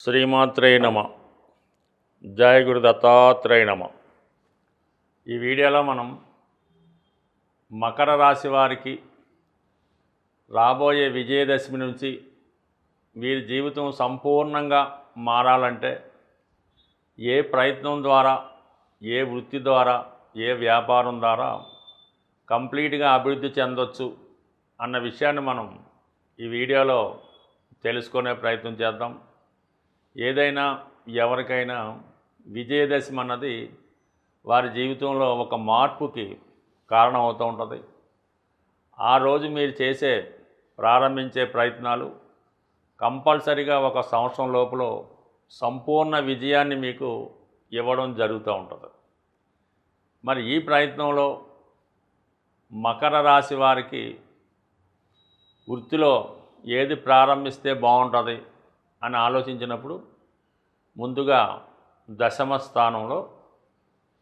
శ్రీమాత్రే నమ. జయ గురు దత్తాత్రేయ నమ. ఈ వీడియోలో మనం మకర రాశి వారికి రాబోయే విజయదశమి నుంచి వీరి జీవితం సంపూర్ణంగా మారాలంటే ఏ ప్రయత్నం ద్వారా, ఏ వృత్తి ద్వారా, ఏ వ్యాపారం ద్వారా కంప్లీట్గా అభివృద్ధి చెందొచ్చు అన్న విషయాన్ని మనం ఈ వీడియోలో తెలుసుకునే ప్రయత్నం చేద్దాం. ఏదైనా ఎవరికైనా విజయదశమి అన్నది వారి జీవితంలో ఒక మార్పుకి కారణం అవుతూ ఉంటుంది. ఆ రోజు మీరు ప్రారంభించే ప్రయత్నాలు కంపల్సరిగా ఒక సంవత్సరం లోపల సంపూర్ణ విజయాన్ని మీకు ఇవ్వడం జరుగుతూ ఉంటుంది. మరి ఈ ప్రయత్నంలో మకర రాశి వారికి వృత్తిలో ఏది ప్రారంభిస్తే బాగుంటుంది అని ఆలోచించినప్పుడు ముందుగా దశమ స్థానంలో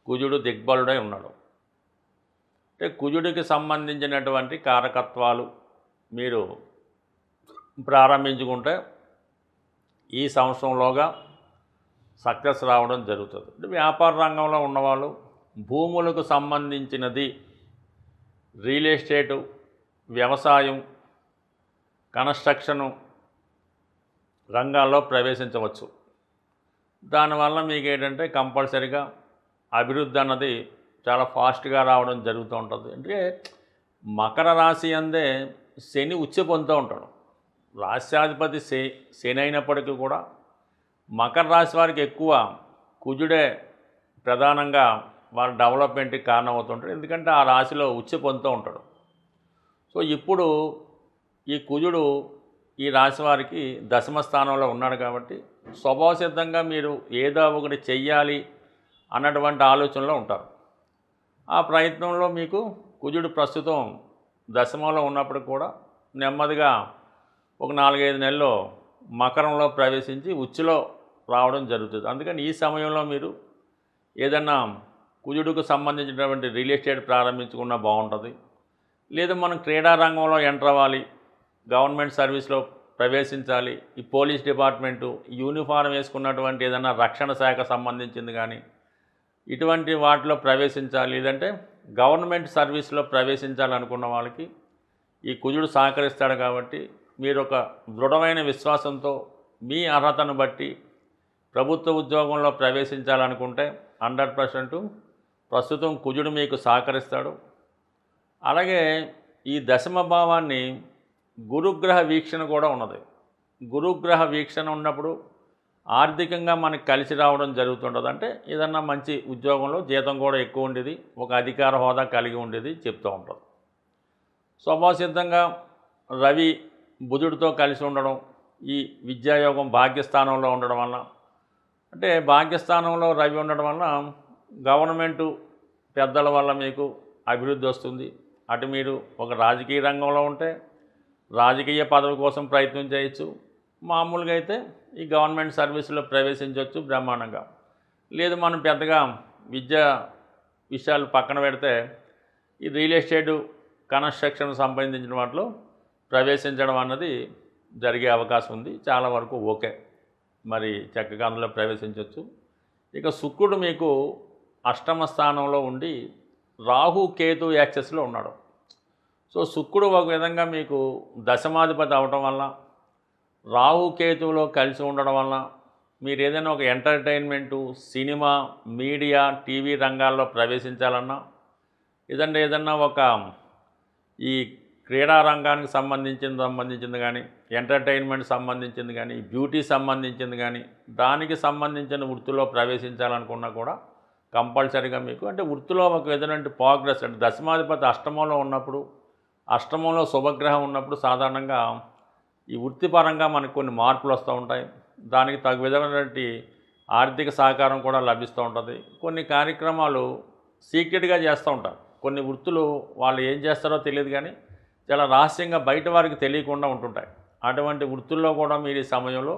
కుజుడు దిగ్బలుడై ఉన్నాడు. అంటే కుజుడికి సంబంధించినటువంటి కారకత్వాలు మీరు ప్రారంభించుకుంటే ఈ సంవత్సరంలోగా సక్సెస్ రావడం జరుగుతుంది. అంటే వ్యాపార రంగంలో ఉన్నవాళ్ళు భూములకు సంబంధించినది, రియల్ ఎస్టేటు, వ్యవసాయం, కన్స్ట్రక్షను రంగాల్లో ప్రవేశించవచ్చు. దానివల్ల మీకు ఏంటంటే కంపల్సరిగా అభివృద్ధి అన్నది చాలా ఫాస్ట్గా రావడం జరుగుతూ ఉంటుంది. అంటే మకర రాశి అందే శని ఉచ్చ పొందుతూ ఉంటాడు. రాశ్యాధిపతి శని అయినప్పటికీ కూడా మకర రాశి వారికి ఎక్కువ కుజుడే ప్రధానంగా వారి డెవలప్మెంట్కి కారణమవుతుంటాడు. ఎందుకంటే ఆ రాశిలో ఉచ్చ పొందుతూ ఉంటాడు. సో ఇప్పుడు ఈ కుజుడు ఈ రాశి వారికి దశమ స్థానంలో ఉన్నాడు కాబట్టి స్వభావసిద్ధంగా మీరు ఏదో ఒకటి చెయ్యాలి అన్నటువంటి ఆలోచనలో ఉంటారు. ఆ ప్రయత్నంలో మీకు కుజుడు ప్రస్తుతం దశమంలో ఉన్నప్పుడు కూడా నెమ్మదిగా ఒక 4-5 నెలల్లో మకరంలో ప్రవేశించి ఉచ్చులో రావడం జరుగుతుంది. అందుకని ఈ సమయంలో మీరు ఏదన్నా కుజుడుకు సంబంధించినటువంటి రియల్ ఎస్టేట్ ప్రారంభించుకున్నా బాగుంటుంది. లేదా మనం క్రీడా రంగంలో ఎంటర్ అవ్వాలి, గవర్నమెంట్ సర్వీస్లో ప్రవేశించాలి, ఈ పోలీస్ డిపార్ట్మెంటు యూనిఫారం వేసుకున్నటువంటి ఏదైనా రక్షణ శాఖ సంబంధించింది కానీ ఇటువంటి వాటిలో ప్రవేశించాలి, లేదంటే గవర్నమెంట్ సర్వీస్లో ప్రవేశించాలనుకున్న వాళ్ళకి ఈ కుజుడు సహకరిస్తాడు. కాబట్టి మీరు ఒక దృఢమైన విశ్వాసంతో మీ అర్హతను బట్టి ప్రభుత్వ ఉద్యోగంలో ప్రవేశించాలనుకుంటే 100% ప్రస్తుతం కుజుడు మీకు సహకరిస్తాడు. అలాగే ఈ దశమ భావాన్ని గురుగ్రహ వీక్షణ కూడా ఉన్నది. గురుగ్రహ వీక్షణ ఉన్నప్పుడు ఆర్థికంగా మనకి కలిసి రావడం జరుగుతుంటుంది. అంటే ఏదన్నా మంచి ఉద్యోగంలో జీతం కూడా ఎక్కువ ఉండేది, ఒక అధికార హోదా కలిగి ఉండేది చెప్తూ ఉంటుంది. స్వభావసిద్ధంగా రవి బుధుడితో కలిసి ఉండడం, ఈ విద్యాయోగం భాగ్యస్థానంలో ఉండడం వల్ల, అంటే భాగ్యస్థానంలో రవి ఉండడం వల్ల గవర్నమెంటు పెద్దల వల్ల మీకు అభివృద్ధి వస్తుంది. అటు మీరు ఒక రాజకీయ రంగంలో ఉంటే రాజకీయ పదవి కోసం ప్రయత్నం చేయొచ్చు. మామూలుగా అయితే ఈ గవర్నమెంట్ సర్వీసులో ప్రవేశించవచ్చు బ్రహ్మాండంగా. లేదు మనం పెద్దగా విద్యా విషయాలు పక్కన పెడితే ఈ రియల్ ఎస్టేటు, కన్స్ట్రక్షన్ సంబంధించిన వాటిలో ప్రవేశించడం అన్నది జరిగే అవకాశం ఉంది. చాలా వరకు ఓకే, మరి చక్కగా అందులో ప్రవేశించవచ్చు. ఇక శుక్రుడు మీకు అష్టమ స్థానంలో ఉండి రాహు కేతు యాక్సెస్లో ఉన్నాడు. సో శుక్రుడు ఒక విధంగా మీకు దశమాధిపతి అవడం వల్ల, రాహుకేతువులో కలిసి ఉండడం వల్ల మీరు ఏదైనా ఒక ఎంటర్టైన్మెంటు, సినిమా, మీడియా, టీవీ రంగాల్లో ప్రవేశించాలన్నా, లేదంటే ఏదన్నా ఒక ఈ క్రీడా రంగానికి సంబంధించింది కానీ, ఎంటర్టైన్మెంట్ సంబంధించింది కానీ, బ్యూటీ సంబంధించింది కానీ, దానికి సంబంధించిన వృత్తిలో ప్రవేశించాలనుకున్నా కూడా కంపల్సరీగా మీకు, అంటే వృత్తిలో ఒక విధమైన ప్రోగ్రెస్, అంటే దశమాధిపతి అష్టమంలో ఉన్నప్పుడు, అష్టమంలో శుభగ్రహం ఉన్నప్పుడు సాధారణంగా ఈ వృత్తిపరంగా మనకు కొన్ని మార్పులు వస్తూ ఉంటాయి. దానికి తగు విధమైనటువంటి ఆర్థిక సహకారం కూడా లభిస్తూ ఉంటుంది. కొన్ని కార్యక్రమాలు సీక్రెట్గా చేస్తూ ఉంటారు. కొన్ని వృత్తులు వాళ్ళు ఏం చేస్తారో తెలియదు కానీ చాలా రహస్యంగా బయట వారికి తెలియకుండా ఉంటుంటాయి. అటువంటి వృత్తుల్లో కూడా మీరు ఈ సమయంలో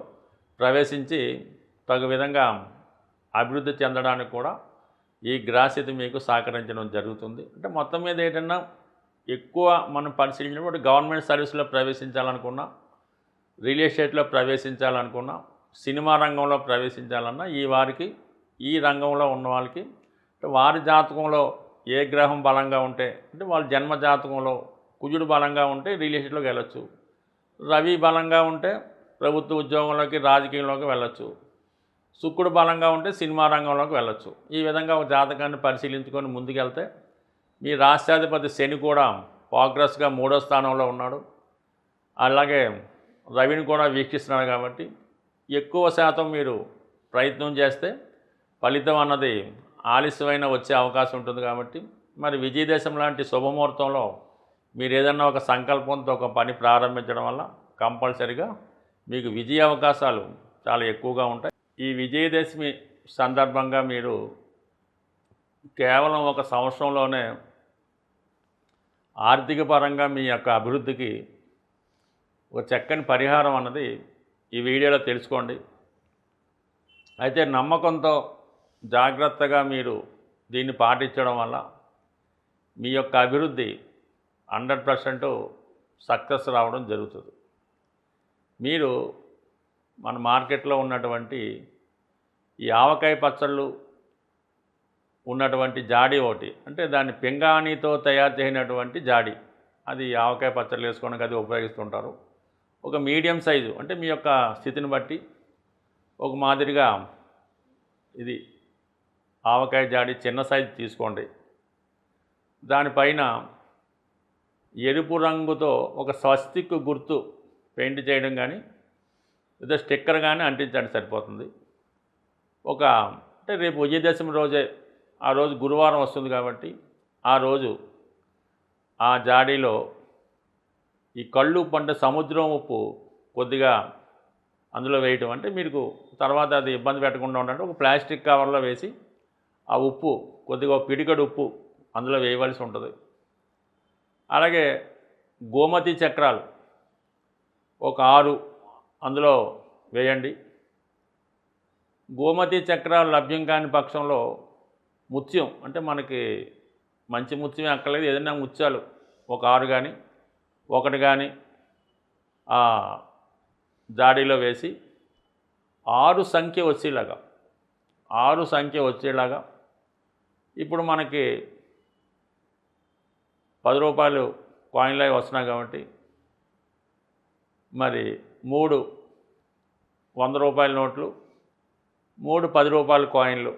ప్రవేశించి తగు విధంగా అభివృద్ధి చెందడానికి కూడా ఈ గ్రహస్థితి మీకు సహకరించడం జరుగుతుంది. అంటే మొత్తం మీద ఏంటన్నా ఎక్కువ మనం పరిశీలించినప్పుడు గవర్నమెంట్ సర్వీస్లో ప్రవేశించాలనుకున్నా, రియల్ ఎస్టేట్లో ప్రవేశించాలనుకున్నా, సినిమా రంగంలో ప్రవేశించాలన్నా ఈ వారికి ఈ రంగంలో ఉన్న వాళ్ళకి వారి జాతకంలో ఏ గ్రహం బలంగా ఉంటే అంటే వాళ్ళ జన్మ జాతకంలో కుజుడు బలంగా ఉంటే రియల్ ఎస్టేట్లోకి వెళ్ళొచ్చు, రవి బలంగా ఉంటే ప్రభుత్వ ఉద్యోగంలోకి రాజకీయంలోకి వెళ్ళొచ్చు, శుక్రుడు బలంగా ఉంటే సినిమా రంగంలోకి వెళ్ళొచ్చు. ఈ విధంగా ఒక జాతకాన్ని పరిశీలించుకొని ముందుకెళ్తే మీ రాష్ట్రాధిపతి శని కూడా ప్రోగ్రెస్గా 3వ స్థానంలో ఉన్నాడు, అలాగే రవిని కూడా వీక్షిస్తున్నాడు. కాబట్టి ఎక్కువ శాతం మీరు ప్రయత్నం చేస్తే ఫలితం అన్నది ఆలస్యమైన వచ్చే అవకాశం ఉంటుంది. కాబట్టి మరి విజయదశమి లాంటి శుభముహూర్తంలో మీరు ఏదన్నా ఒక సంకల్పంతో ఒక పని ప్రారంభించడం వల్ల కంపల్సరిగా మీకు విజయ అవకాశాలు చాలా ఎక్కువగా ఉంటాయి. ఈ విజయదశమి సందర్భంగా మీరు కేవలం ఒక సంవత్సరంలోనే ఆర్థిక పరంగా మీ యొక్క అభివృద్ధికి ఒక చక్కని పరిహారం అన్నది ఈ వీడియోలో తెలుసుకోండి. అయితే నమ్మకంతో జాగ్రత్తగా మీరు దీన్ని పాటించడం వల్ల మీ యొక్క అభివృద్ధి 100% సక్సెస్ రావడం జరుగుతుంది. మీరు మన మార్కెట్లో ఉన్నటువంటి ఈ ఆవకాయ పచ్చళ్ళు ఉన్నటువంటి జాడి ఒకటి, అంటే దాన్ని పింగాణితో తయారు చేయనటువంటి జాడి, అది ఆవకాయ పచ్చళ్ళు వేసుకోవడానికి అది ఉపయోగిస్తుంటారు. ఒక మీడియం సైజు అంటే మీ యొక్క స్థితిని బట్టి ఒక మాదిరిగా ఇది ఆవకాయ జాడి చిన్న సైజు తీసుకోండి. దానిపైన ఎరుపు రంగుతో ఒక స్వస్తిక్ గుర్తు పెయింట్ చేయడం కానీ లేదా స్టిక్కర్ కానీ అంటించండి, సరిపోతుంది. అంటే రేపు విజయదశమి రోజే, ఆ రోజు గురువారం వస్తుంది కాబట్టి ఆ రోజు ఆ జాడీలో ఈ కళ్ళు పంట సముద్రం ఉప్పు కొద్దిగా అందులో వేయటం, అంటే మీకు తర్వాత అది ఇబ్బంది పెట్టకుండా ఉండాలంటే ఒక ప్లాస్టిక్ కవర్లో వేసి ఆ ఉప్పు కొద్దిగా పిడికడు ఉప్పు అందులో వేయవలసి ఉంటుంది. అలాగే గోమతి చక్రాలు ఒక 6 అందులో వేయండి. గోమతి చక్రాలు లభ్యం కాని పక్షంలో ముత్యం, అంటే మనకి మంచి ముత్యమే అక్కర్లేదు, ఏదైనా ముత్యాలు ఒక 6 కానీ 1 కానీ ఆ జాడీలో వేసి 6 సంఖ్య వచ్చేలాగా ఇప్పుడు మనకి 10 రూపాయలు కాయిన్లు అవి వస్తున్నాయి కాబట్టి మరి 3 100 రూపాయల నోట్లు, 3 10 రూపాయల కాయిన్లు,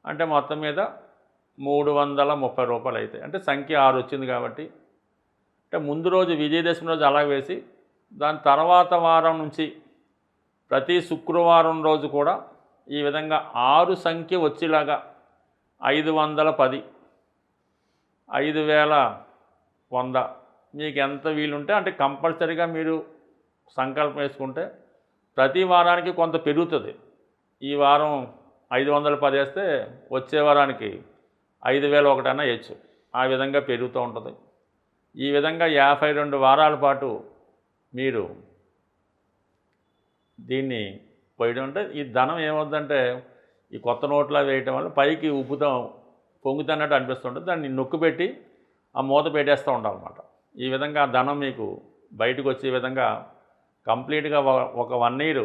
అంటే మొత్తం మీద 330 రూపాయలు అవుతాయి. అంటే సంఖ్య 6 వచ్చింది కాబట్టి, అంటే ముందు రోజు విజయదశమి రోజు అలా వేసి దాని తర్వాత వారం నుంచి ప్రతి శుక్రవారం రోజు కూడా ఈ విధంగా 6 సంఖ్య వచ్చేలాగా 510 5100 మీకు ఎంత వీలుంటే అంటే కంపల్సరీగా మీరు సంకల్పం వేసుకుంటే ప్రతి వారానికి కొంత పెరుగుతుంది. ఈ వారం 510 వేస్తే వచ్చే వారానికి 5001 అన్నా వేయచ్చు, ఆ విధంగా పెరుగుతూ ఉంటుంది. ఈ విధంగా 52 వారాల పాటు మీరు దీన్ని పోయడం, అంటే ఈ ధనం ఏమవుతుందంటే ఈ కొత్త నోట్లా వేయటం వల్ల పైకి ఉప్పుతో పొంగుతున్నట్టు అనిపిస్తుంటుంది. దాన్ని నొక్కిపెట్టి ఆ మూత పెట్టేస్తూ ఉండాలన్నమాట. ఈ విధంగా ఆ ధనం మీకు బయటకు వచ్చే విధంగా కంప్లీట్గా ఒక 1 ఇయర్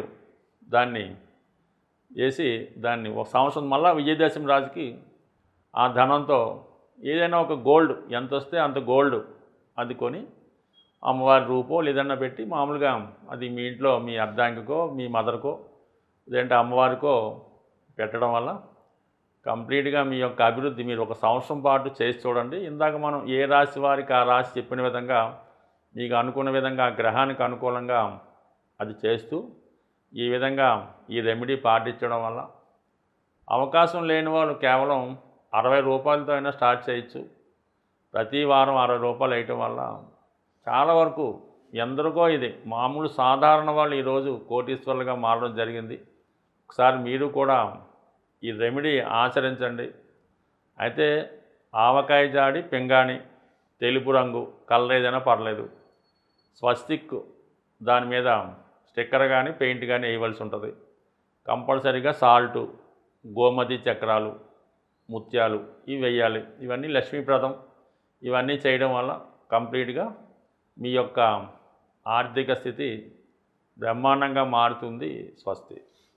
దాన్ని వేసి దాన్ని ఒక సంవత్సరం మళ్ళీ విజయదశమి రాజుకి ఆ ధనంతో ఏదైనా ఒక గోల్డ్ ఎంత వస్తే అంత గోల్డ్ అది కొని అమ్మవారి రూపో లేదన్నా పెట్టి మామూలుగా అది మీ ఇంట్లో మీ అర్ధాంగికో మీ మదర్కో లేదంటే అమ్మవారికో పెట్టడం వల్ల కంప్లీట్గా మీ యొక్క అభివృద్ధి మీరు ఒక సంవత్సరం పాటు చేసి చూడండి. ఇందాక మనం ఏ రాశి వారికి ఆ రాశి చెప్పిన విధంగా మీకు అనుకున్న విధంగా గ్రహానికి అనుకూలంగా అది చేస్తూ ఈ విధంగా ఈ రెమెడీ పాటించడం వల్ల అవకాశం లేని వాళ్ళు కేవలం 60 రూపాయలతో అయినా స్టార్ట్ చేయొచ్చు. ప్రతి వారం 60 రూపాయలు వేయటం వల్ల చాలా వరకు ఎందరికో ఇది మామూలు సాధారణ వాళ్ళు ఈరోజు కోటీశ్వరులుగా మారడం జరిగింది. ఒకసారి మీరు కూడా ఈ రెమెడీ ఆచరించండి. అయితే ఆవకాయ జాడి పింగాణి తెలుపు రంగు కలర్ ఏదైనా పర్లేదు, స్వస్తిక్ దాని మీద స్టిక్కర్ కానీ పెయింట్ కానీ వేయవలసి ఉంటుంది. కంపల్సరీగా సాల్టు, గోమతి చక్రాలు, ముత్యాలు ఇవి వేయాలి. ఇవన్నీ లక్ష్మీప్రదం. ఇవన్నీ చేయడం వల్ల కంప్లీట్గా మీ యొక్క ఆర్థిక స్థితి బ్రహ్మాండంగా మారుతుంది. స్వస్తి.